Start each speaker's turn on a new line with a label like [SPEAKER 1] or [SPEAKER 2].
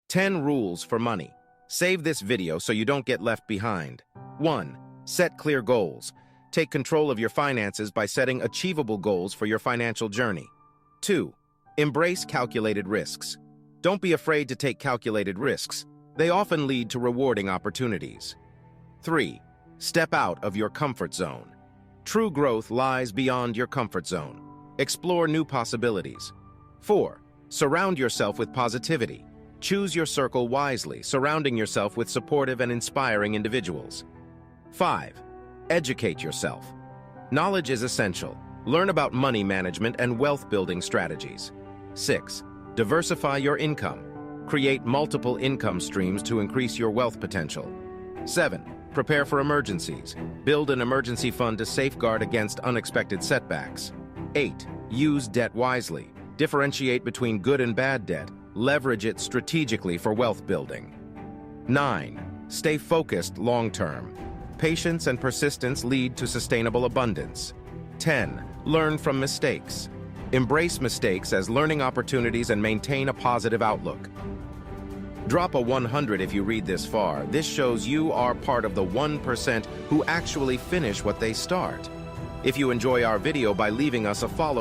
[SPEAKER 1] 10 rules for money. Save this video so you don't get left behind. 1. Set clear goals. Take control of your finances by setting achievable goals for your financial journey. 2. Embrace calculated risks. Don't be afraid to take calculated risks. They often lead to rewarding opportunities. 3. Step out of your comfort zone. True growth lies beyond your comfort zone. Explore new possibilities. 4. Surround yourself with positivity. Choose your circle wisely, surrounding yourself with supportive and inspiring individuals. 5. Educate yourself. Knowledge is essential. Learn about money management and wealth-building strategies. 6. Diversify your income. Create multiple income streams to increase your wealth potential. 7. Prepare for emergencies. Build an emergency fund to safeguard against unexpected setbacks. 8. Use debt wisely. Differentiate between good and bad debt. Leverage it strategically for wealth building. 9. Stay focused long-term. Patience and persistence lead to sustainable abundance. 10. Learn from mistakes. Embrace mistakes as learning opportunities and maintain a positive outlook. Drop a 100 if you read this far. This shows you are part of the 1% who actually finish what they start. If you enjoy our video by leaving us a follow,